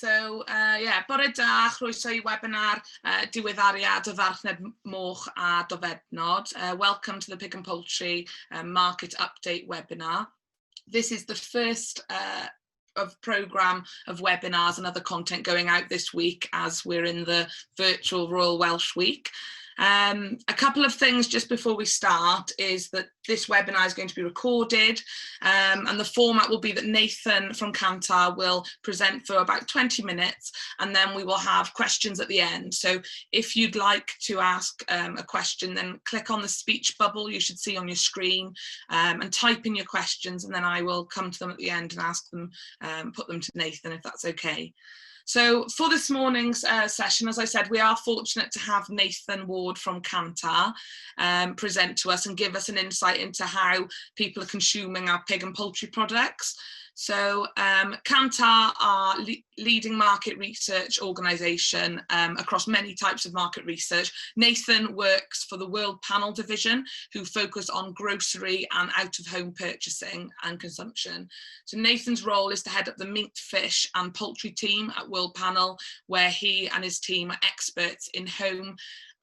Bore da, chroeso I webinar Diweddariad y farchnad, moch a dofednod. Welcome to the Pig and Poultry Market Update webinar. This is the first programme of webinars and other content going out this week as we're in the virtual Royal Welsh Week. A couple of things just before we start is that this webinar is going to be recorded and the format will be that Nathan from Kantar will present for about 20 minutes and then we will have questions at the end. So if you'd like to ask a question, then click on the speech bubble you should see on your screen and type in your questions, and then I will come to them at the end and ask them, put them to Nathan if that's okay. So for this morning's session, as I said, we are fortunate to have Nathan Ward from Kantar present to us and give us an insight into how people are consuming our pig and poultry products. So Kantar are leading market research organisation across many types of market research. Nathan works for the World Panel division, who focus on grocery and out-of-home purchasing and consumption. So Nathan's role is to head up the meat, fish and poultry team at World Panel, where he and his team are experts in home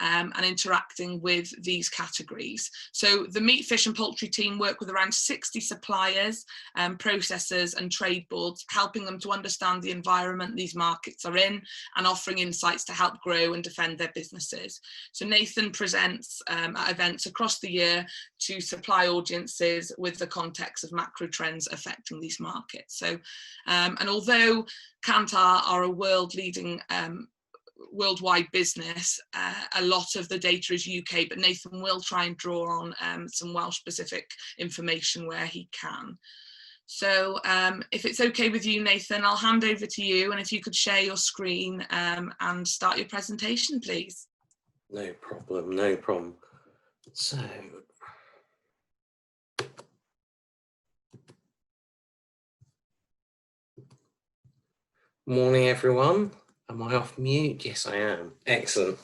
and interacting with these categories. So the meat, fish and poultry team work with around 60 suppliers, processors and trade boards, helping them to understand the environment these markets are in and offering insights to help grow and defend their businesses. So Nathan presents at events across the year to supply audiences with the context of macro trends affecting these markets. So, and although Kantar are a world-leading worldwide business, a lot of the data is UK, but Nathan will try and draw on some Welsh specific information where he can. So if it's okay with you, Nathan, I'll hand over to you, and if you could share your screen and start your presentation, please. No problem, no problem. So morning everyone. Am I off mute? Yes, I am. Excellent.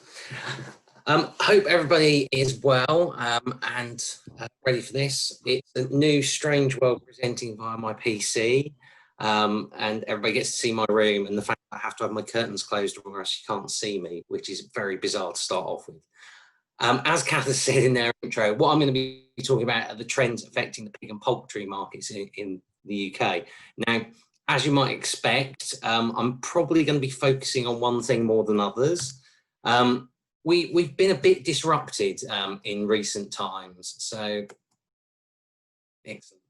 Hope everybody is well and ready for this. It's a new strange world presenting via my PC, and everybody gets to see my room, and the fact that I have to have my curtains closed or else you can't see me, which is very bizarre to start off with. As Kath has said in their intro, what I'm going to be talking about are the trends affecting the pig and poultry markets in the UK. Now, as you might expect, I'm probably going to be focusing on one thing more than others. We've been a bit disrupted in recent times, so excellent.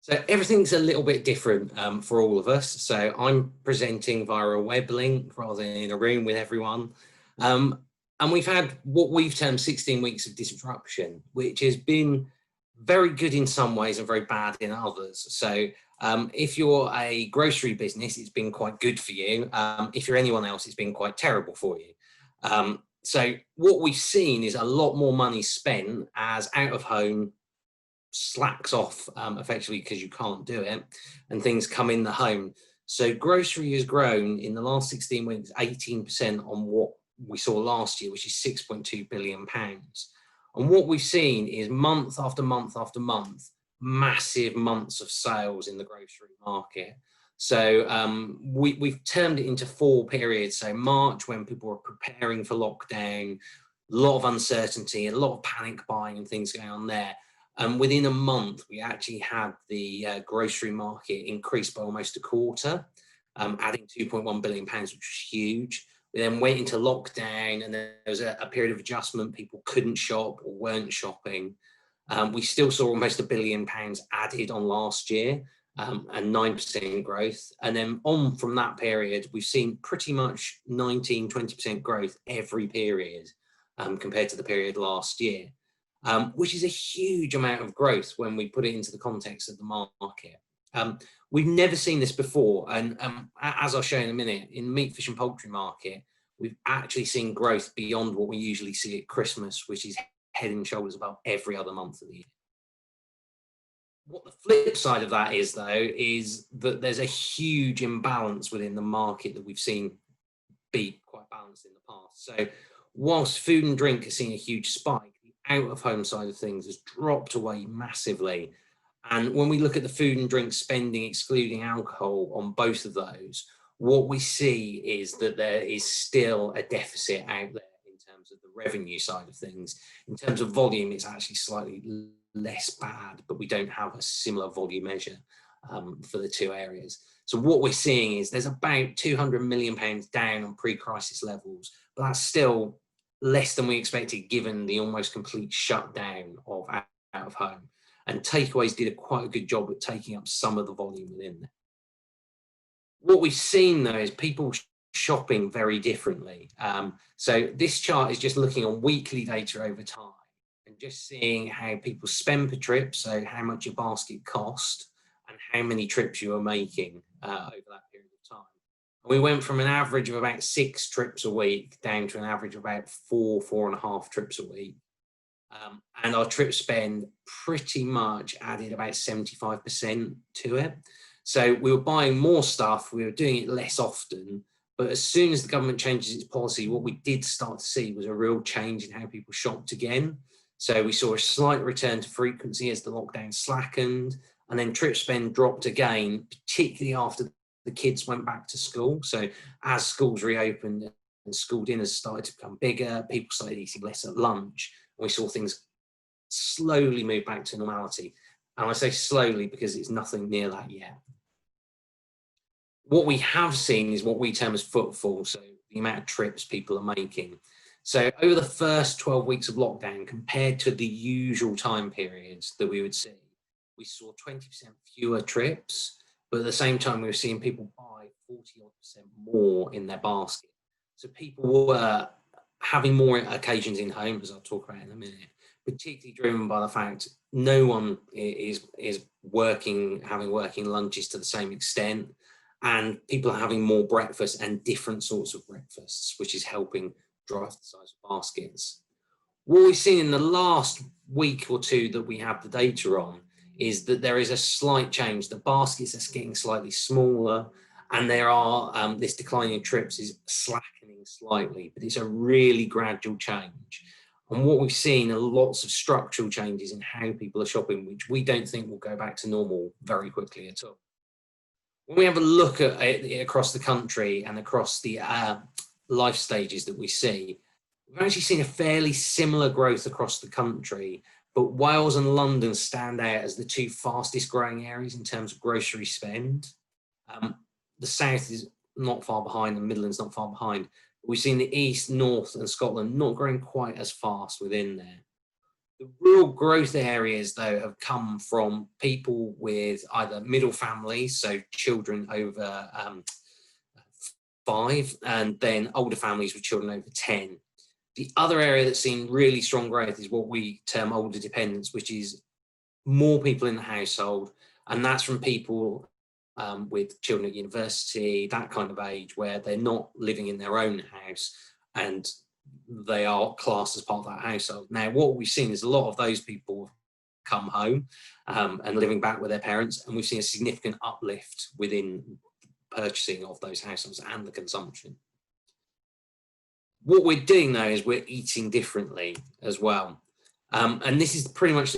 So everything's a little bit different for all of us. So I'm presenting via a web link rather than in a room with everyone. And we've had what we've termed 16 weeks of disruption, which has been very good in some ways and very bad in others. So if you're a grocery business, it's been quite good for you. If you're anyone else, it's been quite terrible for you. So what we've seen is a lot more money spent as out of home slacks off effectively because you can't do it, and things come in the home. So grocery has grown in the last 16 weeks, 18% on what we saw last year, which is £6.2 billion. And what we've seen is month after month after month, massive months of sales in the grocery market. So we've termed it into 4 periods. So March, when people were preparing for lockdown, a lot of uncertainty, a lot of panic buying and things going on there. And within a month, we actually had the grocery market increase by almost a quarter, adding £2.1 billion, which was huge. We then went into lockdown, and there was a period of adjustment. People couldn't shop or weren't shopping. We still saw almost £1 billion added on last year, and 9% growth. And then on from that period, we've seen pretty much 19, 20% growth every period compared to the period last year, which is a huge amount of growth when we put it into the context of the market. We've never seen this before, and as I'll show in a minute, in the meat, fish and poultry market, we've actually seen growth beyond what we usually see at Christmas, which is head and shoulders above every other month of the year. What the flip side of that is, though, is that there's a huge imbalance within the market that we've seen be quite balanced in the past. So whilst food and drink has seen a huge spike, the out-of-home side of things has dropped away massively. And when we look at the food and drink spending, excluding alcohol on both of those, what we see is that there is still a deficit out there in terms of the revenue side of things. In terms of volume, it's actually slightly less bad, but we don't have a similar volume measure for the two areas. So what we're seeing is there's about £200 million down on pre-crisis levels, but that's still less than we expected given the almost complete shutdown of out of home. And takeaways did quite a good job at taking up some of the volume within there. What we've seen though is people shopping very differently. So this chart is just looking on weekly data over time and just seeing how people spend per trip, so how much your basket cost and how many trips you are making over that period of time. And we went from an average of about 6 trips a week down to an average of about 4.5 trips a week. And our trip spend pretty much added about 75% to it. So we were buying more stuff, we were doing it less often, but as soon as the government changes its policy, what we did start to see was a real change in how people shopped again. So we saw a slight return to frequency as the lockdown slackened, and then trip spend dropped again, particularly after the kids went back to school. So as schools reopened and school dinners started to become bigger, people started eating less at lunch, and we saw things slowly move back to normality. And I say slowly because it's nothing near that yet. What we have seen is what we term as footfall, so the amount of trips people are making. So over the first 12 weeks of lockdown, compared to the usual time periods that we would see, we saw 20% fewer trips, but at the same time, we were seeing people buy 40% more in their basket. So people were having more occasions in home, as I'll talk about in a minute, particularly driven by the fact no one is having working lunches to the same extent, and people are having more breakfast and different sorts of breakfasts, which is helping drive the size of baskets. What we've seen in the last week or two that we have the data on is that there is a slight change. The baskets are getting slightly smaller, and there are this decline in trips is slackening slightly, but it's a really gradual change. And what we've seen are lots of structural changes in how people are shopping, which we don't think will go back to normal very quickly at all. When we have a look at it across the country and across the life stages that we see, we've actually seen a fairly similar growth across the country, but Wales and London stand out as the two fastest growing areas in terms of grocery spend. The South is not far behind, the Midlands not far behind. We've seen the East, North and Scotland not growing quite as fast within there. The real growth areas, though, have come from people with either middle families, so children over 5, and then older families with children over 10. The other area that's seen really strong growth is what we term older dependents, which is more people in the household, and that's from people with children at university, that kind of age, where they're not living in their own house and they are classed as part of that household. Now, what we've seen is a lot of those people come home and living back with their parents, and we've seen a significant uplift within purchasing of those households and the consumption. What we're doing though is we're eating differently as well. And this is pretty much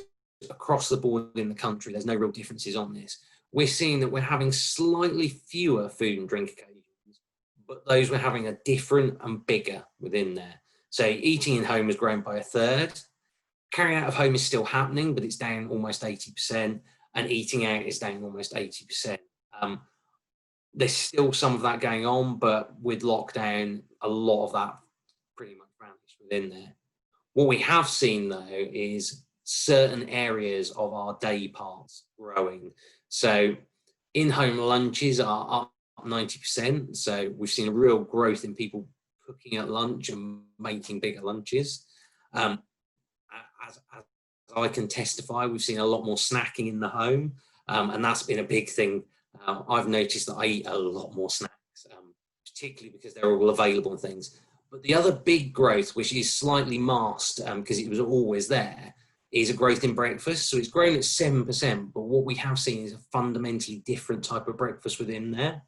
across the board in the country. There's no real differences on this. We're seeing that we're having slightly fewer food and drink occasions, but those we're having are different and bigger within there. So eating in home has grown by 1/3. Carrying out of home is still happening, but it's down almost 80%, and eating out is down almost 80%. There's still some of that going on, but with lockdown, a lot of that pretty much vanished within there. What we have seen though is certain areas of our day parts growing. So in-home lunches are up 90%. So we've seen a real growth in people cooking at lunch and making bigger lunches. As I can testify, we've seen a lot more snacking in the home, and that's been a big thing. I've noticed that I eat a lot more snacks, particularly because they're all available and things. But the other big growth, which is slightly masked because it was always there, is a growth in breakfast. So it's grown at 7%, but what we have seen is a fundamentally different type of breakfast within there.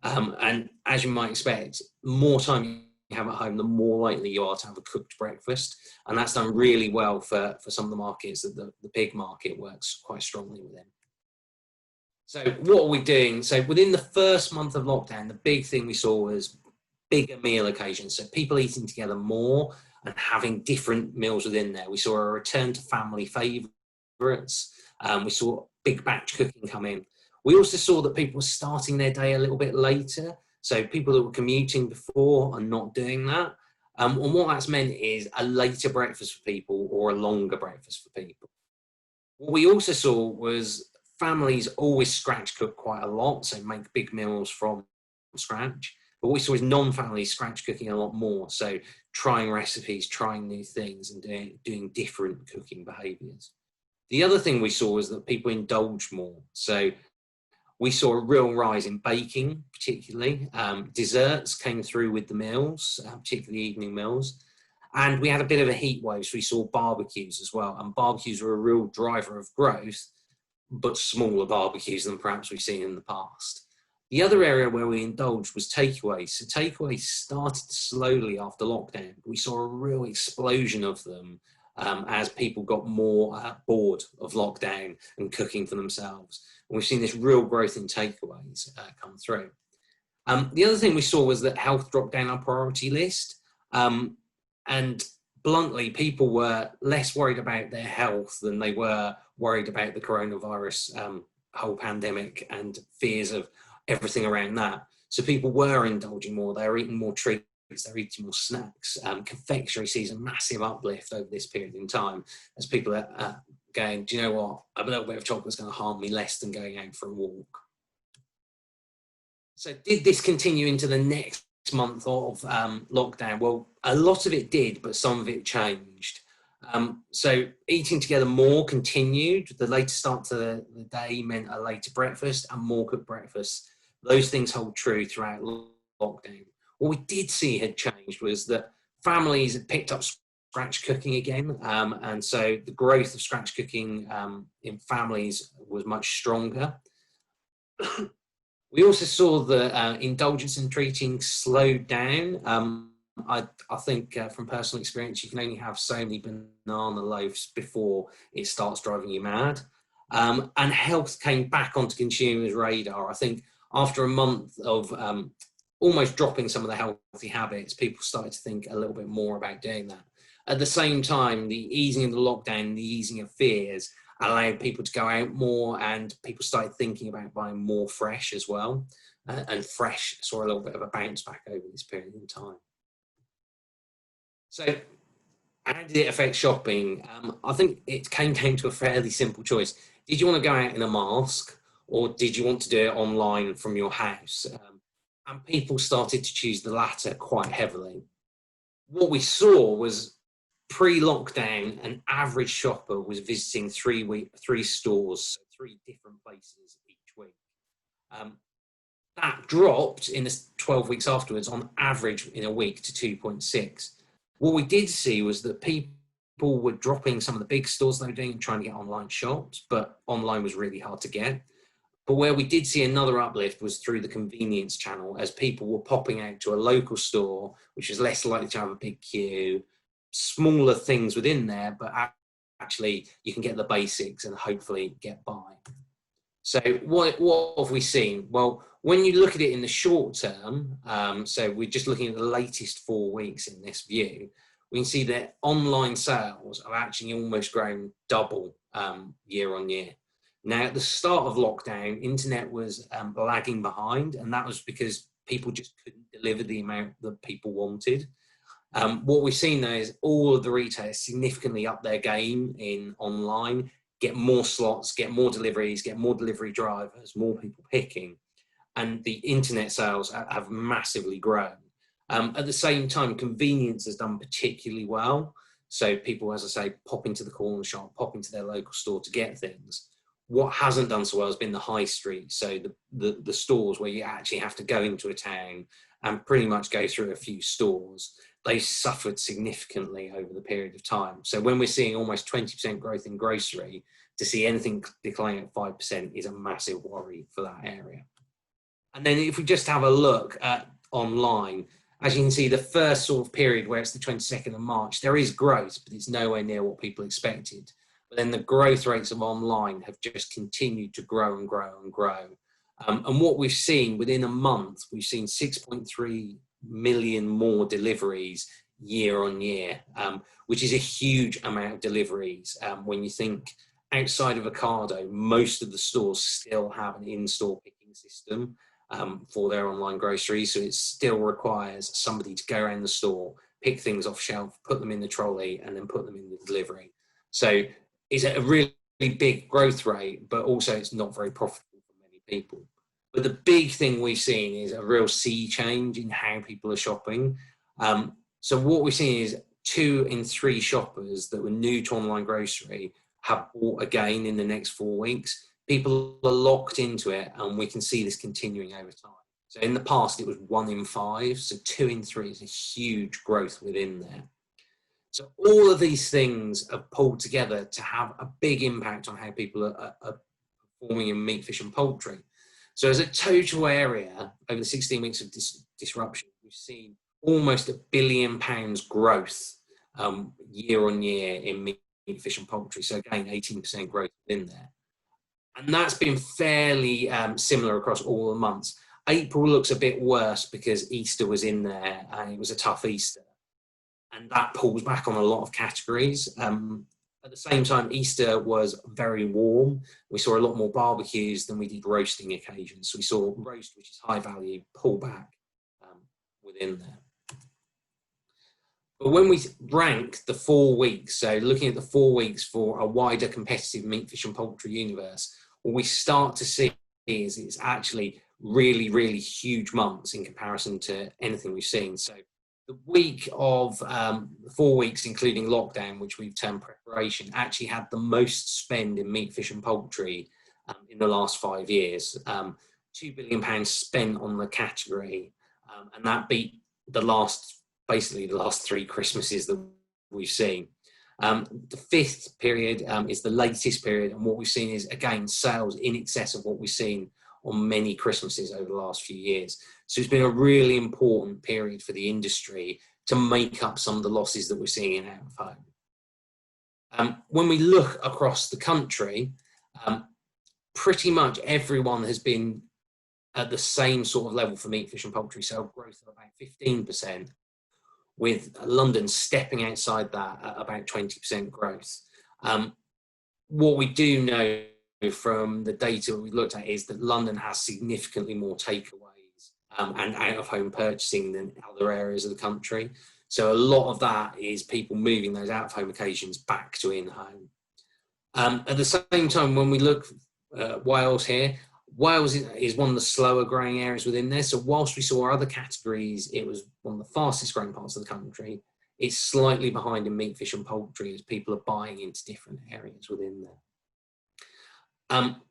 And as you might expect, more time you have at home, the more likely you are to have a cooked breakfast. And that's done really well for some of the markets. That the pig market works quite strongly within. So what are we doing? So within the first month of lockdown, the big thing we saw was bigger meal occasions. So people eating together more and having different meals within there. We saw a return to family favourites. We saw big batch cooking come in. We also saw that people were starting their day a little bit later. So people that were commuting before are not doing that. And what that's meant is a later breakfast for people or a longer breakfast for people. What we also saw was families always scratch cook quite a lot, so make big meals from scratch. But what we saw is non-families scratch cooking a lot more, so trying recipes, trying new things, and doing different cooking behaviours. The other thing we saw was that people indulge more. So we saw a real rise in baking, particularly. Desserts came through with the meals, particularly evening meals. And we had a bit of a heat wave, so we saw barbecues as well. And barbecues were a real driver of growth, but smaller barbecues than perhaps we've seen in the past. The other area where we indulged was takeaways. So takeaways started slowly after lockdown. We saw a real explosion of them as people got more bored of lockdown and cooking for themselves. And we've seen this real growth in takeaways come through. The other thing we saw was that health dropped down our priority list. And bluntly, people were less worried about their health than they were worried about the coronavirus whole pandemic and fears of everything around that. So people were indulging more. They were eating more treats. They're eating more snacks. Confectionery sees a massive uplift over this period in time as people are going, do you know what? A little bit of chocolate's going to harm me less than going out for a walk. So did this continue into the next month of lockdown? Well, a lot of it did, but some of it changed. So eating together more continued. The later start to the day meant a later breakfast and more cooked breakfast. Those things hold true throughout lockdown. What we did see had changed was that families had picked up scratch cooking again. And so the growth of scratch cooking in families was much stronger. We also saw the indulgence and treating slowed down. I think from personal experience, you can only have so many banana loaves before it starts driving you mad. And health came back onto consumers' radar. I think after a month of almost dropping some of the healthy habits, people started to think a little bit more about doing that. At the same time, the easing of the lockdown, the easing of fears allowed people to go out more, and people started thinking about buying more fresh as well. And fresh saw a little bit of a bounce back over this period in time. So how did it affect shopping? I think it came down to a fairly simple choice. Did you want to go out in a mask, or did you want to do it online from your house? And people started to choose the latter quite heavily. What we saw was pre-lockdown, an average shopper was visiting three stores, 3 different places each week. That dropped in the 12 weeks afterwards, on average in a week, to 2.6. What we did see was that people were dropping some of the big stores they were doing and trying to get online shops, but online was really hard to get. But where we did see another uplift was through the convenience channel, as people were popping out to a local store, which is less likely to have a big queue, smaller things within there, but actually you can get the basics and hopefully get by. So what have we seen? Well, when you look at it in the short term, so we're just looking at the latest 4 weeks in this view, we can see that online sales are actually almost grown double year on year. Now, at the start of lockdown, internet was lagging behind, and that was because people just couldn't deliver the amount that people wanted. What we've seen though is all of the retailers significantly up their game in online, get more slots, get more deliveries, get more delivery drivers, more people picking, and the internet sales have massively grown. At the same time, convenience has done particularly well. So people, as I say, pop into the corner shop, pop into their local store to get things. What hasn't done so well has been the high street. So the stores where you actually have to go into a town and pretty much go through a few stores. They suffered significantly over the period of time. So when we're seeing almost 20% growth in grocery, to see anything declining at 5% is a massive worry for that area. And then if we just have a look at online, as you can see, the first sort of period where it's the 22nd of March, there is growth, but it's nowhere near what people expected. but then the growth rates of online have just continued to grow and grow and grow. And what we've seen within a month, we've seen 6.3 million more deliveries year on year, which is a huge amount of deliveries. When you think outside of Ocado, most of the stores still have an in-store picking system for their online groceries. So it still requires somebody to go around the store, pick things off shelf, put them in the trolley, and then put them in the delivery. So it's a really big growth rate, but also it's not very profitable for many people. But the big thing we've seen is a real sea change in how people are shopping. So what we've seen is 2 in 3 shoppers that were new to online grocery have bought again in the next 4 weeks. People are locked into it, and we can see this continuing over time. So in the past, it was 1 in 5, so 2 in 3 is a huge growth within there. So all of these things are pulled together to have a big impact on how people are performing in meat, fish and poultry. So as a total area, over the 16 weeks of disruption, we've seen almost £1 billion growth year on year in meat, fish and poultry. So again, 18% growth in there. And that's been fairly similar across all the months. April looks a bit worse because Easter was in there and it was a tough Easter. And that pulls back on a lot of categories. At the same time, Easter was very warm. We saw a lot more barbecues than we did roasting occasions. So we saw roast, which is high value, pull back within there. But when we rank the 4 weeks, so looking at the 4 weeks for a wider competitive meat, fish and poultry universe, what we start to see is it's actually really, really huge months in comparison to anything we've seen. So the week of 4 weeks, including lockdown, which we've termed preparation, actually had the most spend in meat, fish and poultry in the last 5 years. £2 billion spent on the category, and that beat basically the last 3 Christmases that we've seen. The 5th period is the latest period, and what we've seen is, again, sales in excess of what we've seen on many Christmases over the last few years. So it's been a really important period for the industry to make up some of the losses that we're seeing in out of home. When we look across the country, pretty much everyone has been at the same sort of level for meat, fish and poultry, so a growth of about 15%, with London stepping outside that at about 20% growth. What we do know from the data we looked at is that London has significantly more takeaways and out-of-home purchasing than other areas of the country. So a lot of that is people moving those out-of-home occasions back to in-home. At the same time, when we look at Wales here, Wales is one of the slower growing areas within there. So whilst we saw other categories, it was one of the fastest growing parts of the country. It's slightly behind in meat, fish and poultry as people are buying into different areas within there.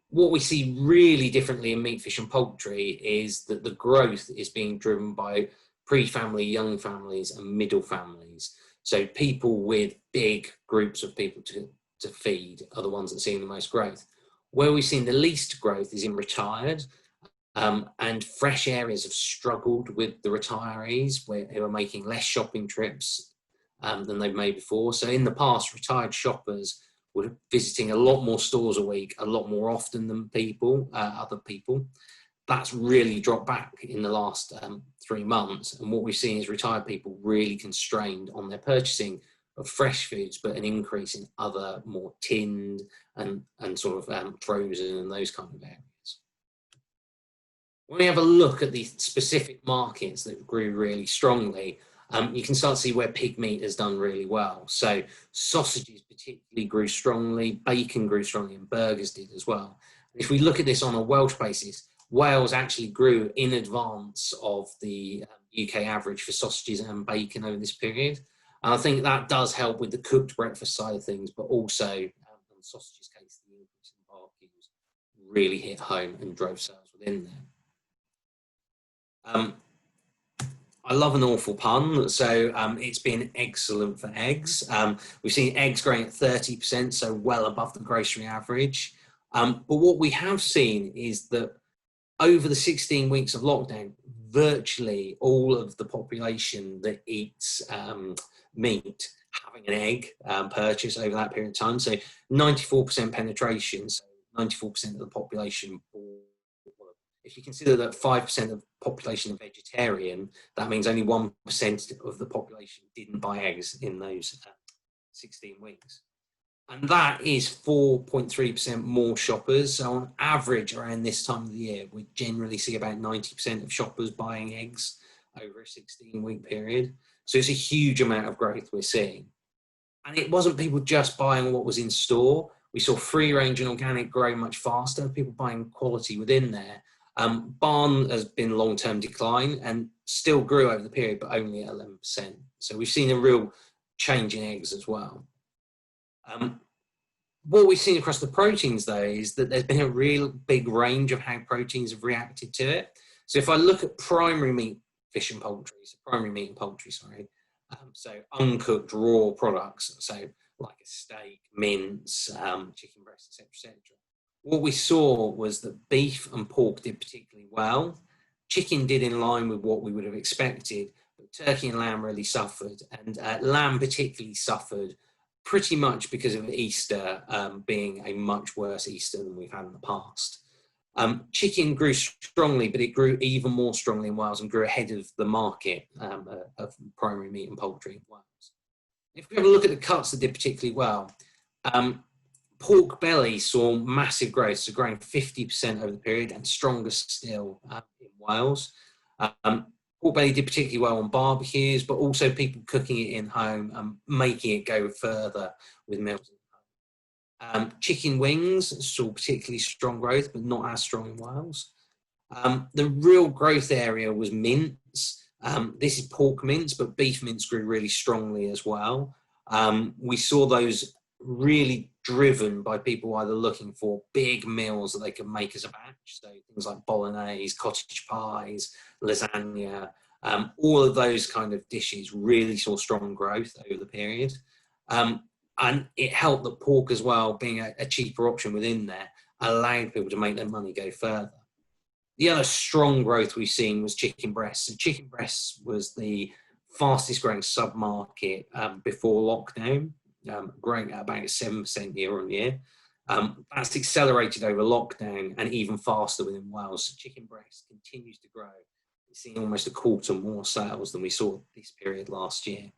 What we see really differently in meat, fish and poultry is that the growth is being driven by pre-family, young families and middle families. So people with big groups of people to feed are the ones that are seeing the most growth. Where we've seen the least growth is in retired, and fresh areas have struggled with the retirees who are making less shopping trips than they've made before. So in the past, retired shoppers were visiting a lot more stores a week, a lot more often than other people. That's really dropped back in the last 3 months. And what we've seen is retired people really constrained on their purchasing of fresh foods, but an increase in other more tinned and sort of frozen and those kind of areas. When we have a look at the specific markets that grew really strongly, you can start to see where pig meat has done really well. So sausages particularly grew strongly, bacon grew strongly, and burgers did as well. If we look at this on a Welsh basis, Wales actually grew in advance of the UK average for sausages and bacon over this period. And I think that does help with the cooked breakfast side of things, but also in the sausages case, the increase in barbecues really hit home and drove sales within there. I love an awful pun, so it's been excellent for eggs. We've seen eggs growing at 30%, so well above the grocery average. But what we have seen is that over the 16 weeks of lockdown, virtually all of the population that eats meat having an egg purchase over that period of time. So 94% penetration, so 94% of the population. If you consider that 5% of the population are vegetarian, that means only 1% of the population didn't buy eggs in those 16 weeks. And that is 4.3% more shoppers. So on average, around this time of the year, we generally see about 90% of shoppers buying eggs over a 16-week period. So it's a huge amount of growth we're seeing. And it wasn't people just buying what was in store. We saw free range and organic grow much faster, people buying quality within there. Barn has been long-term decline and still grew over the period, but only at 11%. So we've seen a real change in eggs as well. What we've seen across the proteins, though, is that there's been a real big range of how proteins have reacted to it. So if I look at primary meat, fish and poultry, so primary meat and poultry, sorry, so uncooked raw products, so like a steak, mince, chicken breast, etc., etc. What we saw was that beef and pork did particularly well. Chicken did in line with what we would have expected, but turkey and lamb really suffered, and lamb particularly suffered pretty much because of Easter being a much worse Easter than we've had in the past. Chicken grew strongly, but it grew even more strongly in Wales and grew ahead of the market of primary meat and poultry in Wales. If we have a look at the cuts that did particularly well, pork belly saw massive growth, so growing 50% over the period and stronger still in Wales. Pork belly did particularly well on barbecues, but also people cooking it in home and making it go further with meals at home. Chicken wings saw particularly strong growth, but not as strong in Wales. The real growth area was mince. This is pork mince, but beef mince grew really strongly as well. We saw those really driven by people either looking for big meals that they could make as a batch, so things like bolognese, cottage pies, lasagna, all of those kind of dishes really saw strong growth over the period. And it helped that pork as well, being a cheaper option within there, allowed people to make their money go further. The other strong growth we've seen was chicken breasts. So chicken breasts was the fastest growing sub-market before lockdown, growing at about 7% year on year. That's accelerated over lockdown and even faster within Wales. So chicken breast continues to grow. We're seeing almost a quarter more sales than we saw this period last year.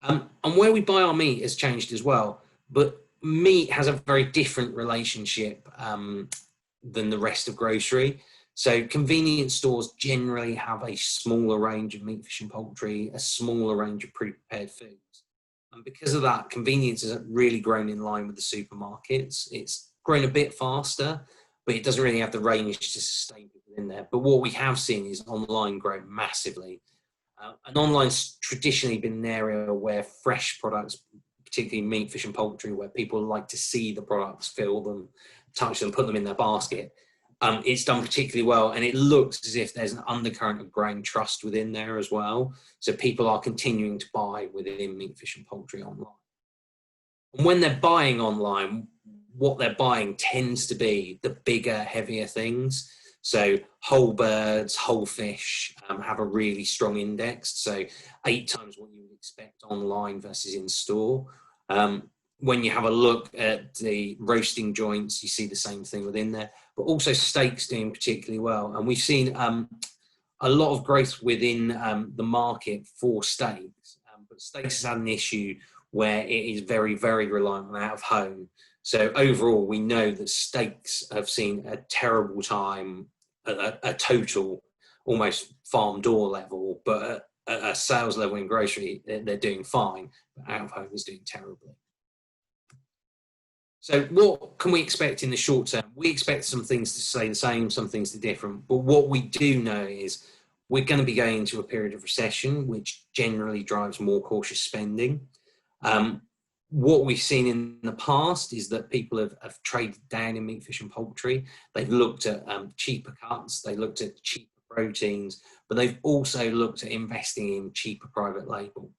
And where we buy our meat has changed as well, but meat has a very different relationship than the rest of grocery. So convenience stores generally have a smaller range of meat, fish and poultry, a smaller range of pre-prepared foods. And because of that, convenience has really grown in line with the supermarkets. It's grown a bit faster, but it doesn't really have the range to sustain people in there. But what we have seen is online grow massively. And online's traditionally been an area where fresh products, particularly meat, fish and poultry, where people like to see the products, feel them, touch them, put them in their basket. It's done particularly well, and it looks as if there's an undercurrent of growing trust within there as well. So people are continuing to buy within meat, fish and poultry online. And when they're buying online, what they're buying tends to be the bigger, heavier things. So whole birds, whole fish have a really strong index. So 8 times what you would expect online versus in store. When you have a look at the roasting joints, you see the same thing within there, but also steaks doing particularly well. And we've seen a lot of growth within the market for steaks, but steaks has had an issue where it is very, very reliant on out of home. So overall, we know that steaks have seen a terrible time at a total, almost farm door level, but at a sales level in grocery, they're doing fine, but out of home is doing terribly. So what can we expect in the short term? We expect some things to stay the same, some things to be different. But what we do know is we're going to be going into a period of recession, which generally drives more cautious spending. What we've seen in the past is that people have traded down in meat, fish and poultry. They've looked at cheaper cuts, they looked at cheaper proteins, but they've also looked at investing in cheaper private label.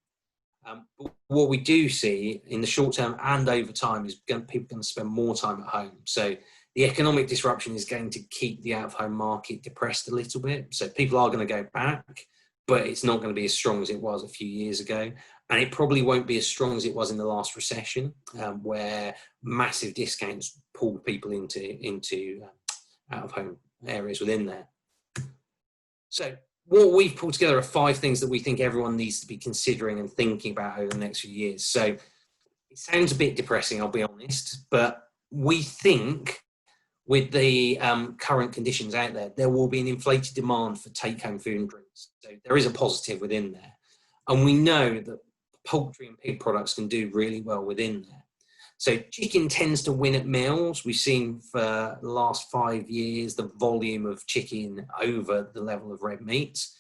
But what we do see in the short term and over time is people going to spend more time at home. So the economic disruption is going to keep the out-of-home market depressed a little bit. So people are going to go back, but it's not going to be as strong as it was a few years ago. And it probably won't be as strong as it was in the last recession, where massive discounts pulled people into out-of-home areas within there. So what we've pulled together are 5 things that we think everyone needs to be considering and thinking about over the next few years. So it sounds a bit depressing, I'll be honest, but we think with the current conditions out there, there will be an inflated demand for take-home food and drinks. So there is a positive within there. And we know that poultry and pig products can do really well within there. So chicken tends to win at meals. We've seen for the last 5 years the volume of chicken over the level of red meats.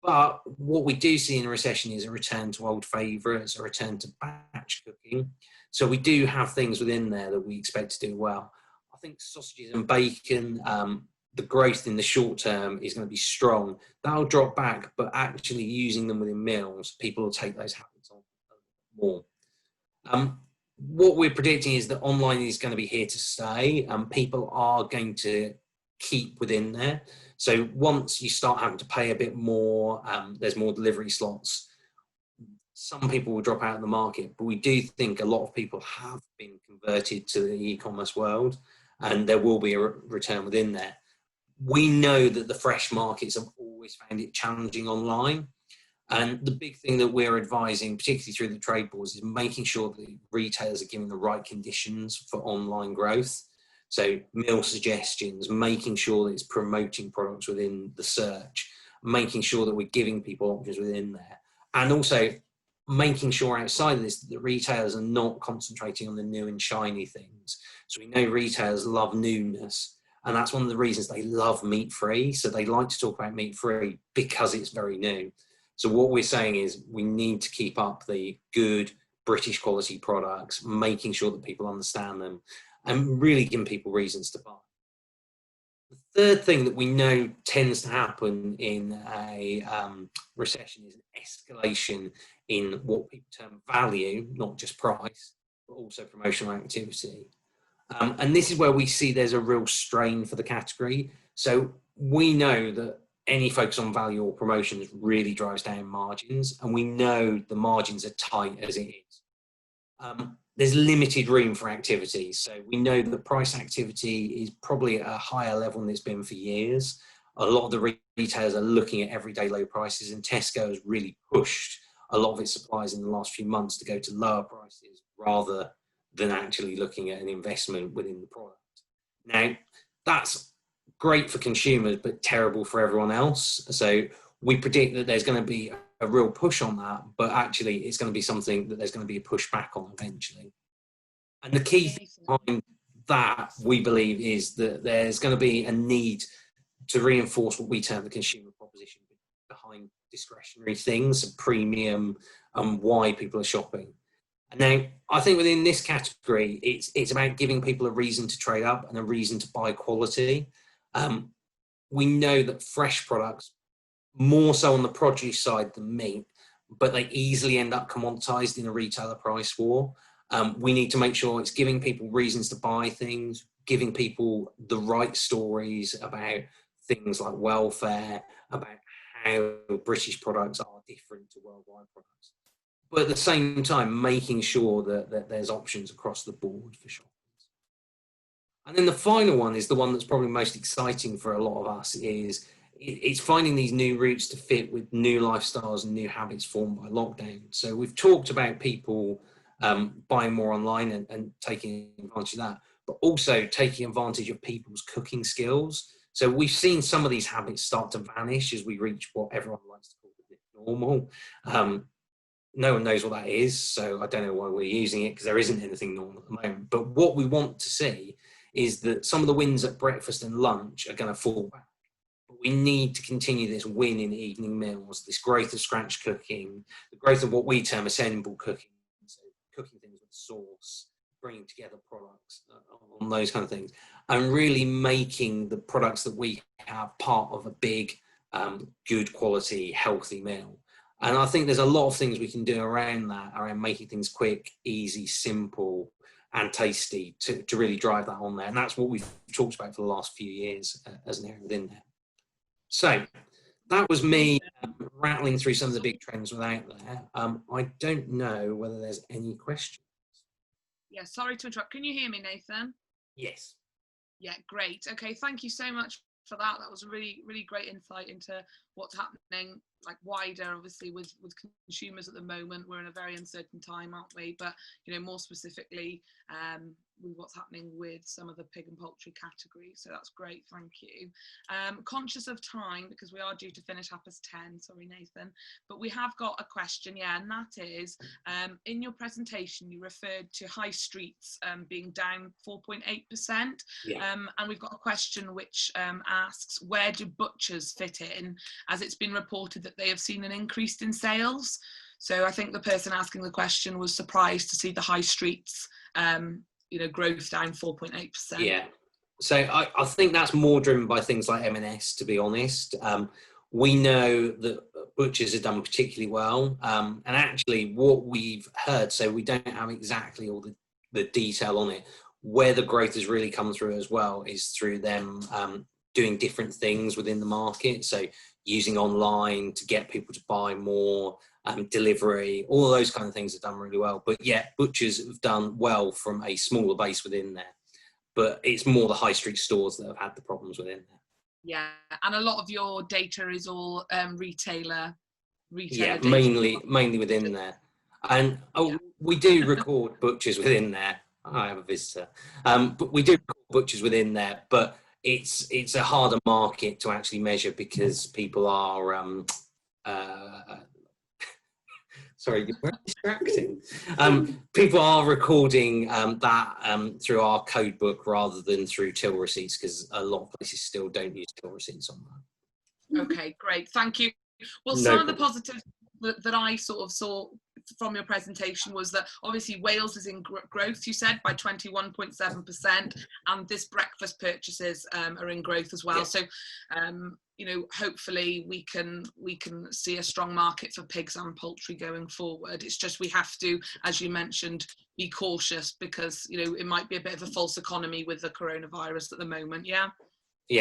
But what we do see in a recession is a return to old favourites, a return to batch cooking. So we do have things within there that we expect to do well. I think sausages and bacon, the growth in the short term is going to be strong. That'll drop back, but actually using them within meals, people will take those habits on more. What we're predicting is that online is going to be here to stay, and people are going to keep within there. So once you start having to pay a bit more, there's more delivery slots, some people will drop out of the market, but we do think a lot of people have been converted to the e-commerce world, and there will be a return within there. We know that the fresh markets have always found it challenging online. And the big thing that we're advising, particularly through the trade boards, is making sure that retailers are giving the right conditions for online growth. So meal suggestions, making sure that it's promoting products within the search, making sure that we're giving people options within there. And also making sure outside of this that the retailers are not concentrating on the new and shiny things. So we know retailers love newness. And that's one of the reasons they love meat-free. So they like to talk about meat-free because it's very new. So what we're saying is we need to keep up the good British quality products, making sure that people understand them and really giving people reasons to buy. The third thing that we know tends to happen in a recession is an escalation in what people term value, not just price, but also promotional activity. And this is where we see there's a real strain for the category. So we know that any focus on value or promotions really drives down margins, and we know the margins are tight as it is. There's limited room for activity. So we know that price activity is probably at a higher level than it's been for years. A lot of the retailers are looking at everyday low prices, and Tesco has really pushed a lot of its suppliers in the last few months to go to lower prices rather than actually looking at an investment within the product. Now, that's great for consumers, but terrible for everyone else. So we predict that there's going to be a real push on that, but actually it's going to be something that there's going to be a push back on eventually. And the key thing behind that, we believe, is that there's going to be a need to reinforce what we term the consumer proposition behind discretionary things, premium, and why people are shopping. And now, I think within this category, it's about giving people a reason to trade up and a reason to buy quality. We know that fresh products, more so on the produce side than meat, but they easily end up commoditized in a retailer price war. We need to make sure it's giving people reasons to buy things, giving people the right stories about things like welfare, about how British products are different to worldwide products. But at the same time, making sure that there's options across the board for shoppers. And then the final one is the one that's probably most exciting for a lot of us, is it's finding these new routes to fit with new lifestyles and new habits formed by lockdown. So we've talked about people buying more online and taking advantage of that, but also taking advantage of people's cooking skills. So we've seen some of these habits start to vanish as we reach what everyone likes to call the normal. No one knows what that is, so I don't know why we're using it, because there isn't anything normal at the moment. But what we want to see is that some of the wins at breakfast and lunch are going to fall back. But we need to continue this win in evening meals, this growth of scratch cooking, the growth of what we term assemble cooking, so cooking things with sauce, bringing together products, on those kind of things, and really making the products that we have part of a big, good quality, healthy meal. And I think there's a lot of things we can do around that, around making things quick, easy, simple, and tasty to really drive that on there. And that's what we've talked about for the last few years as an area within there. So that was me rattling through some of the big trends without there. I don't know whether there's any questions. Yeah, sorry to interrupt. Can you hear me, Nathan? Yes. Yeah, great. Okay, thank you so much for that. That was a really, really great insight into what's happening, like wider, obviously, with consumers at the moment. We're in a very uncertain time, aren't we? But, you know, more specifically, with what's happening with some of the pig and poultry categories. So that's great, thank you. Conscious of time, because we are due to finish 10:30, sorry Nathan, but we have got a question, yeah, and that is, in your presentation you referred to high streets being down 4.8%, Yeah. and we've got a question which asks, where do butchers fit in, as it's been reported that they have seen an increase in sales? So I think the person asking the question was surprised to see the high streets you know, growth down 4.8%. Yeah, so I think that's more driven by things like M&S, to be honest. We know that butchers have done particularly well, and actually what we've heard, so we don't have exactly all the detail on it, where the growth has really come through as well is through them doing different things within the market, so using online to get people to buy more, delivery, all of those kind of things have done really well. But yeah, butchers have done well from a smaller base within there, but it's more the high street stores that have had the problems within there. Yeah, and a lot of your data is all retailer Yeah, data. mainly within there. And we do record butchers within there. I have a visitor. But we do record butchers within there, but it's a harder market to actually measure because people are sorry, we're distracting. People are recording that through our code book rather than through till receipts, because a lot of places still don't use till receipts on that. Okay, great, thank you. Well, No some problem. of the positives that I sort of saw from your presentation was that obviously Wales is in growth, you said, by 21.7%, and this breakfast purchases are in growth as well. Yeah. So you know, hopefully we can see a strong market for pigs and poultry going forward. It's just we have to, as you mentioned, be cautious, because you know it might be a bit of a false economy with the coronavirus at the moment. Yeah,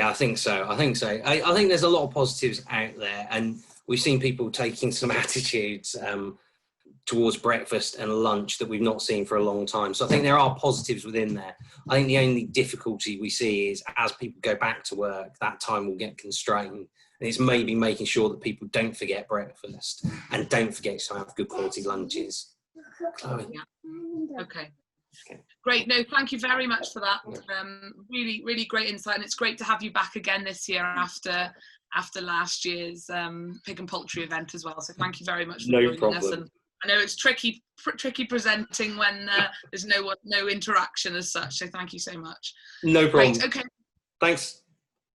I think so. I think there's a lot of positives out there, and we've seen people taking some attitudes towards breakfast and lunch that we've not seen for a long time. So I think there are positives within there. I think the only difficulty we see is as people go back to work, that time will get constrained. And it's maybe making sure that people don't forget breakfast and don't forget to have good quality lunches. Chloe. Yeah. Okay. Great. No, thank you very much for that. Really, really great insight. And it's great to have you back again this year after last year's pig and poultry event as well. So thank you very much for joining us. And I know it's tricky presenting when there's no interaction as such. So thank you so much. No problem. Great. Okay. Thanks.